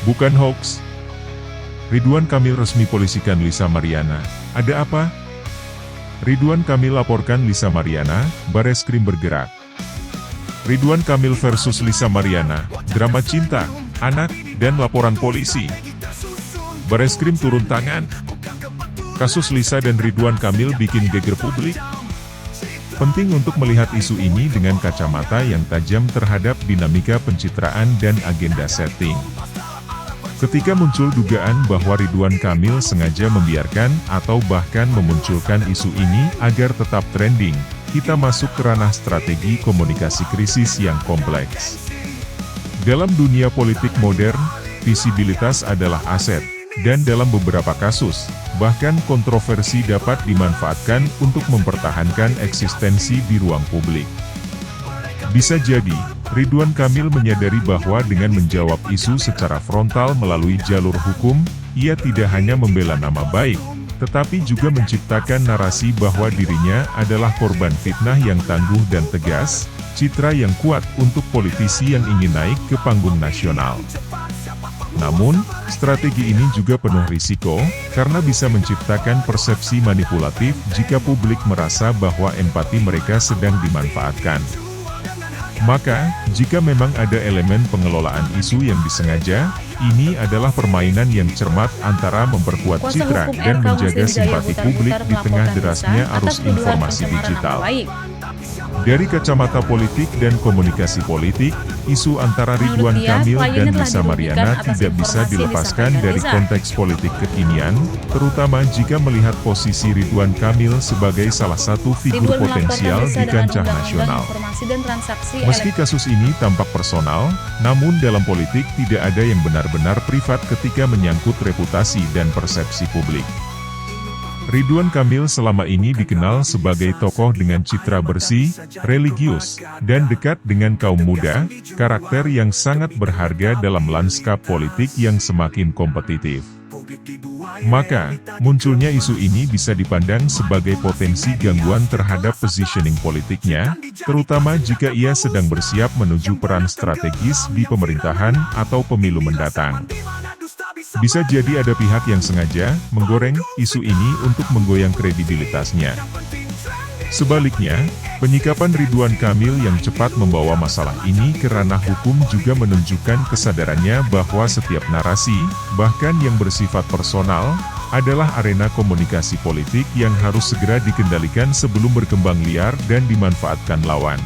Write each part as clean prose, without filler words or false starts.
Bukan hoax. Ridwan Kamil resmi polisikan Lisa Mariana. Ada apa? Ridwan Kamil laporkan Lisa Mariana, Bareskrim bergerak. Ridwan Kamil versus Lisa Mariana, drama cinta, anak, dan laporan polisi. Bareskrim turun tangan. Kasus Lisa dan Ridwan Kamil bikin geger publik. Penting untuk melihat isu ini dengan kacamata yang tajam terhadap dinamika pencitraan dan agenda setting. Ketika muncul dugaan bahwa Ridwan Kamil sengaja membiarkan atau bahkan memunculkan isu ini agar tetap trending, kita masuk ke ranah strategi komunikasi krisis yang kompleks. Dalam dunia politik modern, visibilitas adalah aset, dan dalam beberapa kasus, bahkan kontroversi dapat dimanfaatkan untuk mempertahankan eksistensi di ruang publik. Bisa jadi, Ridwan Kamil menyadari bahwa dengan menjawab isu secara frontal melalui jalur hukum, ia tidak hanya membela nama baik, tetapi juga menciptakan narasi bahwa dirinya adalah korban fitnah yang tangguh dan tegas, citra yang kuat untuk politisi yang ingin naik ke panggung nasional. Namun, strategi ini juga penuh risiko, karena bisa menciptakan persepsi manipulatif jika publik merasa bahwa empati mereka sedang dimanfaatkan. Maka, jika memang ada elemen pengelolaan isu yang disengaja, ini adalah permainan yang cermat antara memperkuat citra dan menjaga simpati publik di tengah derasnya arus informasi digital. Dari kacamata politik dan komunikasi politik, isu antara Ridwan Kamil dan Lisa Mariana tidak bisa dilepaskan dari konteks politik kekinian, terutama jika melihat posisi Ridwan Kamil sebagai salah satu figur potensial di kancah nasional. Meski kasus ini tampak personal, namun dalam politik tidak ada yang benar-benar privat ketika menyangkut reputasi dan persepsi publik. Ridwan Kamil selama ini dikenal sebagai tokoh dengan citra bersih, religius, dan dekat dengan kaum muda, karakter yang sangat berharga dalam lanskap politik yang semakin kompetitif. Maka, munculnya isu ini bisa dipandang sebagai potensi gangguan terhadap positioning politiknya, terutama jika ia sedang bersiap menuju peran strategis di pemerintahan atau pemilu mendatang. Bisa jadi ada pihak yang sengaja menggoreng isu ini untuk menggoyang kredibilitasnya. Sebaliknya, penyikapan Ridwan Kamil yang cepat membawa masalah ini ke ranah hukum juga menunjukkan kesadarannya bahwa setiap narasi, bahkan yang bersifat personal, adalah arena komunikasi politik yang harus segera dikendalikan sebelum berkembang liar dan dimanfaatkan lawan.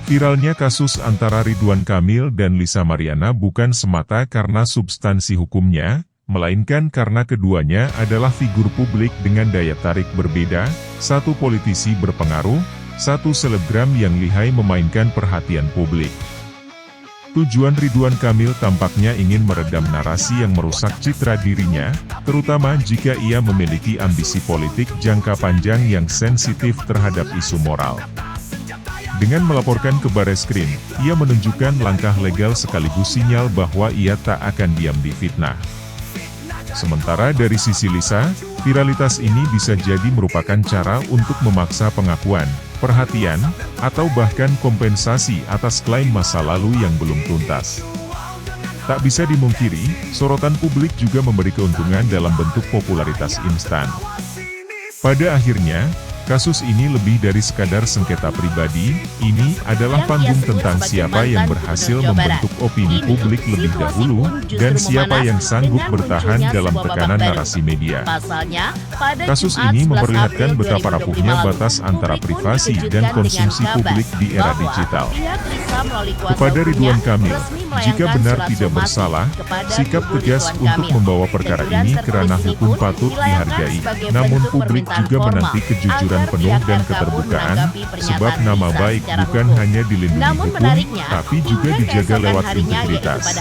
Viralnya kasus antara Ridwan Kamil dan Lisa Mariana bukan semata karena substansi hukumnya, melainkan karena keduanya adalah figur publik dengan daya tarik berbeda, satu politisi berpengaruh, satu selebgram yang lihai memainkan perhatian publik. Tujuan Ridwan Kamil tampaknya ingin meredam narasi yang merusak citra dirinya, terutama jika ia memiliki ambisi politik jangka panjang yang sensitif terhadap isu moral. Dengan melaporkan ke Bareskrim, ia menunjukkan langkah legal sekaligus sinyal bahwa ia tak akan diam di fitnah. Sementara dari sisi Lisa, viralitas ini bisa jadi merupakan cara untuk memaksa pengakuan, perhatian, atau bahkan kompensasi atas klaim masa lalu yang belum tuntas. Tak bisa dimungkiri, sorotan publik juga memberi keuntungan dalam bentuk popularitas instan. Pada akhirnya, kasus ini lebih dari sekadar sengketa pribadi, ini adalah panggung tentang siapa yang berhasil membentuk opini publik lebih dahulu, dan siapa yang sanggup bertahan dalam tekanan narasi media. Kasus ini memperlihatkan betapa rapuhnya batas antara privasi dan konsumsi publik di era digital. Kepada Ridwan Kamil, jika benar tidak bersalah, sikap tegas untuk membawa perkara ini ke ranah hukum patut dihargai, namun publik juga menanti kejujuran penuh dan keterbukaan, sebab nama baik bukan hanya dilindungi hukum, tapi juga dijaga lewat integritas.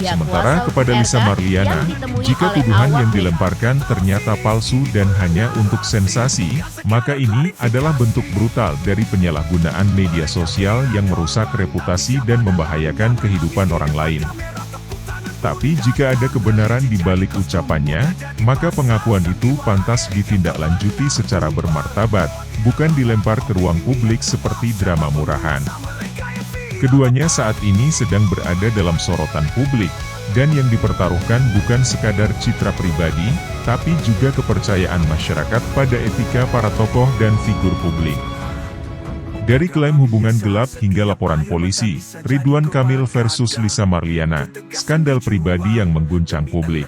Sementara kepada Lisa Mariana, jika tuduhan yang dilemparkan ternyata palsu dan hanya untuk sensasi, maka ini adalah bentuk brutal dari penyalahgunaan media sosial yang merusak reputasi dan membahayakan kehidupan orang lain. Tapi jika ada kebenaran di balik ucapannya, maka pengakuan itu pantas ditindaklanjuti secara bermartabat, bukan dilempar ke ruang publik seperti drama murahan. Keduanya saat ini sedang berada dalam sorotan publik, dan yang dipertaruhkan bukan sekadar citra pribadi, tapi juga kepercayaan masyarakat pada etika para tokoh dan figur publik. Dari klaim hubungan gelap hingga laporan polisi, Ridwan Kamil versus Lisa Marliana, skandal pribadi yang mengguncang publik.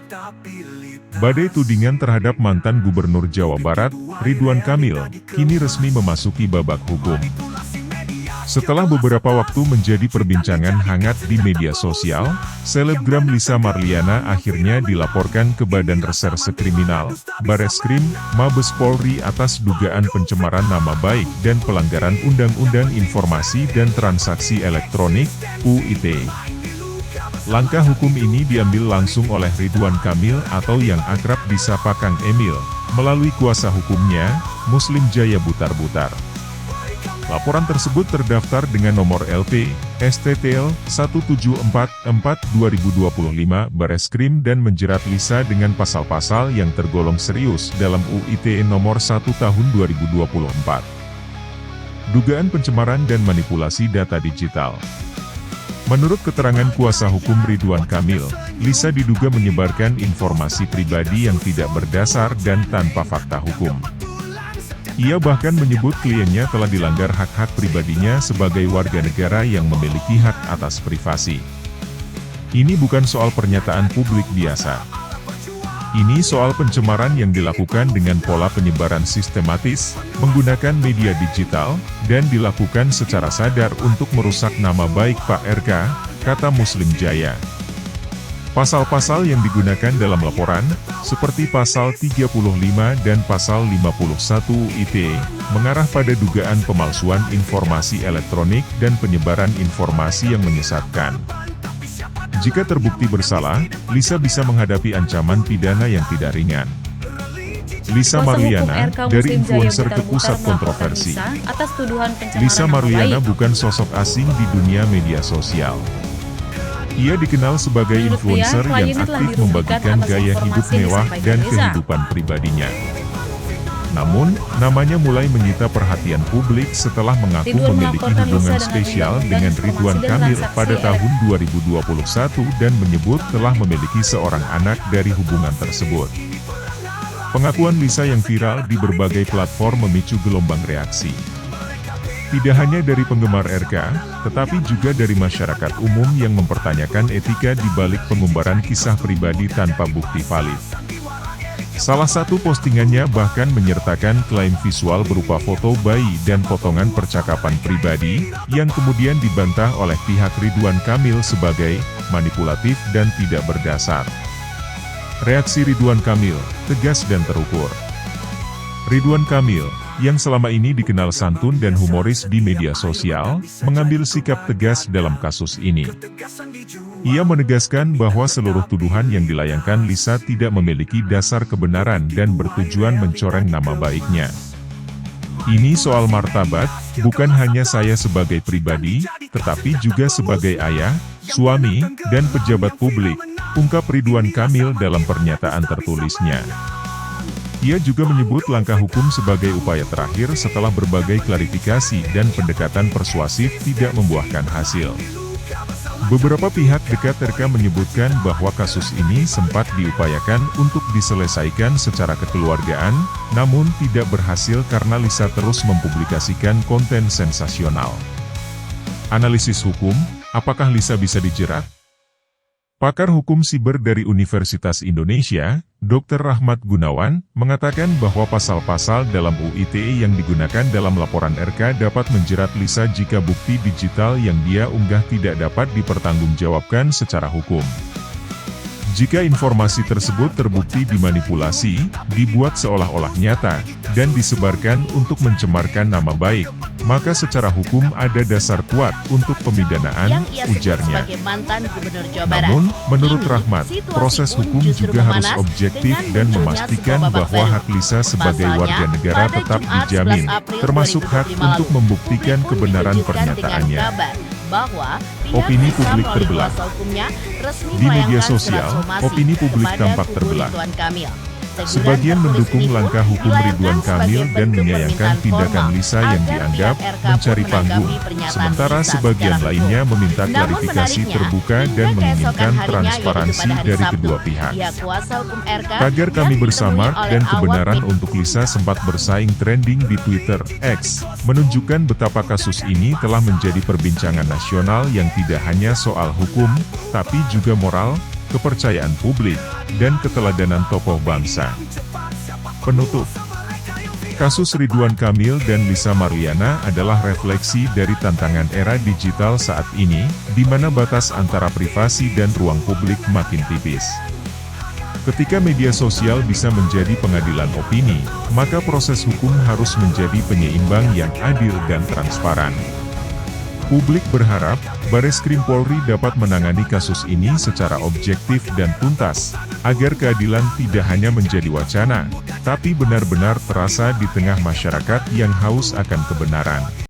Badai tudingan terhadap mantan Gubernur Jawa Barat, Ridwan Kamil, kini resmi memasuki babak hukum. Setelah beberapa waktu menjadi perbincangan hangat di media sosial, selebgram Lisa Marliana akhirnya dilaporkan ke Badan Reserse Kriminal, Bareskrim, Mabes Polri atas dugaan pencemaran nama baik dan pelanggaran Undang-Undang Informasi dan Transaksi Elektronik, UITE. Langkah hukum ini diambil langsung oleh Ridwan Kamil atau yang akrab disapa Kang Emil, melalui kuasa hukumnya, Muslim Jaya Butar-Butar. Laporan tersebut terdaftar dengan nomor LP, STTL, 1744-2025 Bareskrim dan menjerat Lisa dengan pasal-pasal yang tergolong serius dalam UITE nomor 1 tahun 2024. Dugaan pencemaran dan manipulasi data digital. Menurut keterangan kuasa hukum Ridwan Kamil, Lisa diduga menyebarkan informasi pribadi yang tidak berdasar dan tanpa fakta hukum. Ia bahkan menyebut kliennya telah dilanggar hak-hak pribadinya sebagai warga negara yang memiliki hak atas privasi. Ini bukan soal pernyataan publik biasa. Ini soal pencemaran yang dilakukan dengan pola penyebaran sistematis, menggunakan media digital, dan dilakukan secara sadar untuk merusak nama baik Pak RK, kata Muslim Jaya. Pasal-pasal yang digunakan dalam laporan, seperti pasal 35 dan pasal 51 UITE, mengarah pada dugaan pemalsuan informasi elektronik dan penyebaran informasi yang menyesatkan. Jika terbukti bersalah, Lisa bisa menghadapi ancaman pidana yang tidak ringan. Lisa Marliana, dari influencer ke pusat kontroversi. Lisa Marliana bukan sosok asing di dunia media sosial. Ia dikenal sebagai influencer yang aktif membagikan gaya hidup mewah dan kehidupan pribadinya. Namun, namanya mulai menyita perhatian publik setelah mengaku memiliki hubungan spesial dengan Ridwan Kamil pada tahun 2021 dan menyebut telah memiliki seorang anak dari hubungan tersebut. Pengakuan Lisa yang viral di berbagai platform memicu gelombang reaksi. Tidak hanya dari penggemar RK, tetapi juga dari masyarakat umum yang mempertanyakan etika di balik pengumbaran kisah pribadi tanpa bukti valid. Salah satu postingannya bahkan menyertakan klaim visual berupa foto bayi dan potongan percakapan pribadi, yang kemudian dibantah oleh pihak Ridwan Kamil sebagai manipulatif dan tidak berdasar. Reaksi Ridwan Kamil, tegas dan terukur. Ridwan Kamil, yang selama ini dikenal santun dan humoris di media sosial, mengambil sikap tegas dalam kasus ini. Ia menegaskan bahwa seluruh tuduhan yang dilayangkan Lisa tidak memiliki dasar kebenaran dan bertujuan mencoreng nama baiknya. Ini soal martabat, bukan hanya saya sebagai pribadi, tetapi juga sebagai ayah, suami, dan pejabat publik, ungkap Ridwan Kamil dalam pernyataan tertulisnya. Ia juga menyebut langkah hukum sebagai upaya terakhir setelah berbagai klarifikasi dan pendekatan persuasif tidak membuahkan hasil. Beberapa pihak dekat RK menyebutkan bahwa kasus ini sempat diupayakan untuk diselesaikan secara kekeluargaan, namun tidak berhasil karena Lisa terus mempublikasikan konten sensasional. Analisis hukum, apakah Lisa bisa dijerat? Pakar hukum siber dari Universitas Indonesia, Dr. Rahmat Gunawan, mengatakan bahwa pasal-pasal dalam UITE yang digunakan dalam laporan RK dapat menjerat Lisa jika bukti digital yang dia unggah tidak dapat dipertanggungjawabkan secara hukum. Jika informasi tersebut terbukti dimanipulasi, dibuat seolah-olah nyata, dan disebarkan untuk mencemarkan nama baik, maka secara hukum ada dasar kuat untuk pemidanaan, ujarnya. Namun, menurut Rahmat, proses hukum juga harus objektif dan memastikan bahwa hak Lisa sebagai warga negara tetap dijamin, termasuk hak untuk membuktikan kebenaran pernyataannya. Opini publik terbelah. Di media sosial, opini publik tampak terbelah. Sebagian mendukung langkah hukum Ridwan Kamil dan menyayangkan tindakan Lisa yang dianggap mencari panggung, sementara sebagian lainnya meminta klarifikasi terbuka dan menginginkan transparansi dari kedua pihak. Tagar Kami Bersama dan kebenaran untuk Lisa sempat bersaing trending di Twitter X, menunjukkan betapa kasus ini telah menjadi perbincangan nasional yang tidak hanya soal hukum, tapi juga moral, kepercayaan publik, dan keteladanan tokoh bangsa. Penutup. Kasus Ridwan Kamil dan Lisa Maryana adalah refleksi dari tantangan era digital saat ini, di mana batas antara privasi dan ruang publik makin tipis. Ketika media sosial bisa menjadi pengadilan opini, maka proses hukum harus menjadi penyeimbang yang adil dan transparan. Publik berharap, Bareskrim Polri dapat menangani kasus ini secara objektif dan tuntas, agar keadilan tidak hanya menjadi wacana, tapi benar-benar terasa di tengah masyarakat yang haus akan kebenaran.